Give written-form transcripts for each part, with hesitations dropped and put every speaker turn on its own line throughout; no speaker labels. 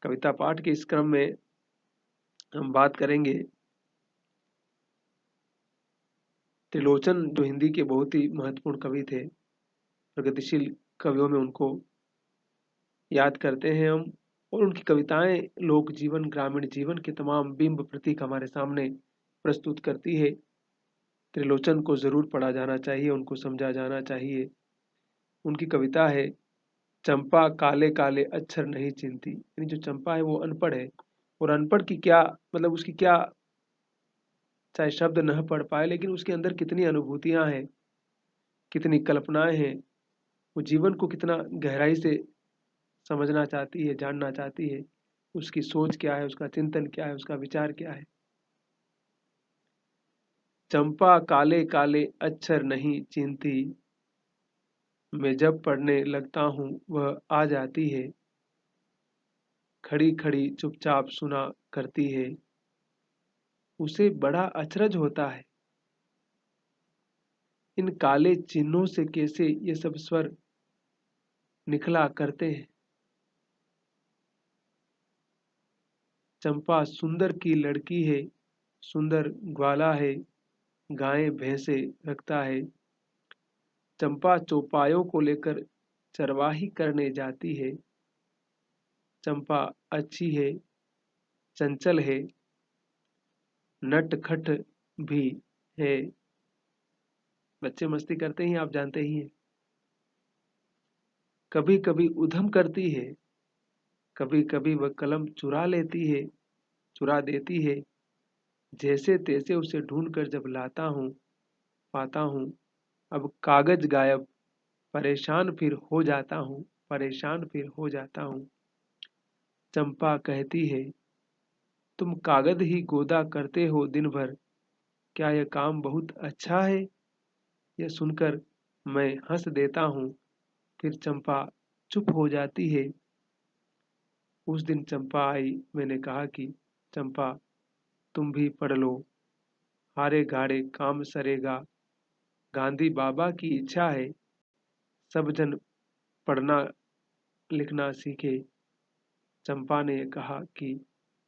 कविता पाठ के इस क्रम में हम बात करेंगे त्रिलोचन, जो हिंदी के बहुत ही महत्वपूर्ण कवि थे। प्रगतिशील कवियों में उनको याद करते हैं हम, और उनकी कविताएं लोक जीवन, ग्रामीण जीवन के तमाम बिंब प्रतीक हमारे सामने प्रस्तुत करती है। त्रिलोचन को जरूर पढ़ा जाना चाहिए, उनको समझा जाना चाहिए। उनकी कविता है, चंपा काले काले अक्षर नहीं चिन्हती। यानी जो चंपा है वो अनपढ़ है, और अनपढ़ की क्या मतलब, उसकी क्या, चाहे शब्द न पढ़ पाए लेकिन उसके अंदर कितनी अनुभूतियां हैं, कितनी कल्पनाएं हैं, वो जीवन को कितना गहराई से समझना चाहती है, जानना चाहती है। उसकी सोच क्या है, उसका चिंतन क्या है, उसका विचार क्या है। चंपा काले काले अक्षर नहीं चिन्हती, मैं जब पढ़ने लगता हूँ वह आ जाती है। खड़ी खड़ी चुपचाप सुना करती है, उसे बड़ा अचरज होता है। इन काले चिन्हों से कैसे ये सब स्वर निकला करते हैं। चंपा सुंदर की लड़की है, सुंदर ग्वाला है, गायें भैंसे रखता है। चंपा चौपायों को लेकर चरवाही करने जाती है। चंपा अच्छी है, चंचल है, नटखट भी है। बच्चे मस्ती करते ही आप जानते ही हैं। कभी कभी उधम करती है, कभी कभी वह कलम चुरा देती है। जैसे तैसे उसे ढूंढकर जब लाता हूँ, पाता हूँ अब कागज गायब। परेशान फिर हो जाता हूँ। चंपा कहती है, तुम कागज ही गोदा करते हो दिन भर, क्या यह काम बहुत अच्छा है। यह सुनकर मैं हंस देता हूँ, फिर चंपा चुप हो जाती है। उस दिन चंपा आई, मैंने कहा कि चंपा तुम भी पढ़ लो, हारे गाड़े काम सरेगा। गांधी बाबा की इच्छा है, सब जन पढ़ना लिखना सीखे। चंपा ने कहा कि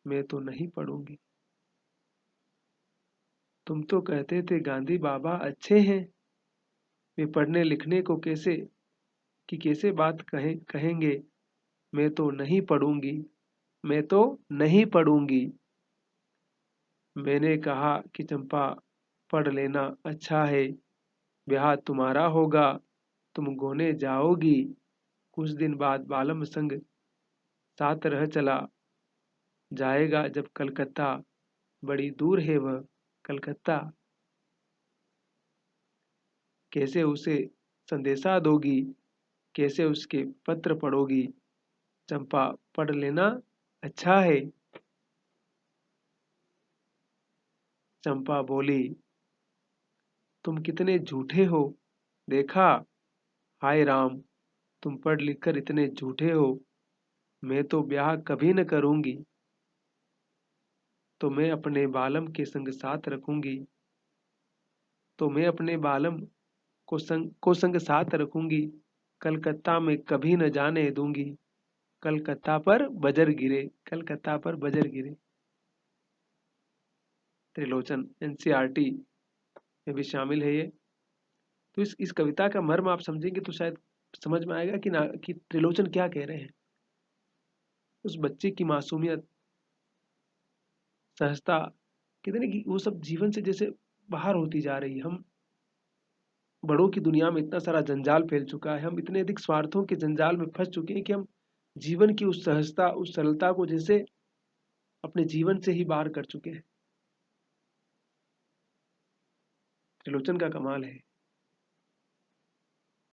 मैं तो नहीं पढ़ूंगी। तुम तो कहते थे गांधी बाबा अच्छे हैं, वे पढ़ने लिखने को कैसे बात कहेंगे। मैं तो नहीं पढ़ूंगी, मैं तो नहीं पढ़ूंगी। मैंने कहा कि चंपा पढ़ लेना अच्छा है, ब्याह तुम्हारा होगा, तुम गोने जाओगी। कुछ दिन बाद बालम संग साथ रह चला जाएगा जब कलकत्ता, बड़ी दूर है वह कलकत्ता। कैसे उसे संदेशा दोगी, कैसे उसके पत्र पढ़ोगी। चंपा पढ़ लेना अच्छा है। चंपा बोली, तुम कितने झूठे हो, देखा। हाय राम, तुम पढ़ लिख कर इतने झूठे हो। मैं तो ब्याह कभी न करूंगी, तो मैं अपने बालम के संग साथ रखूंगी। तो मैं अपने बालम को संग साथ रखूंगी, कलकत्ता में कभी न जाने दूंगी। कलकत्ता पर बजर गिरे, कलकत्ता पर बजर गिरे। त्रिलोचन एनसीईआरटी में भी शामिल है ये। तो इस कविता का मर्म आप समझेंगे तो शायद समझ में आएगा कि ना, कि त्रिलोचन क्या कह रहे हैं। उस बच्चे की मासूमियत, सहजता, कितने की वो सब जीवन से जैसे बाहर होती जा रही है। हम बड़ों की दुनिया में इतना सारा जंजाल फैल चुका है, हम इतने अधिक स्वार्थों के जंजाल में फंस चुके हैं कि हम जीवन की उस सहजता, उस सरलता को जैसे अपने जीवन से ही बाहर कर चुके हैं। त्रिलोचन का कमाल है।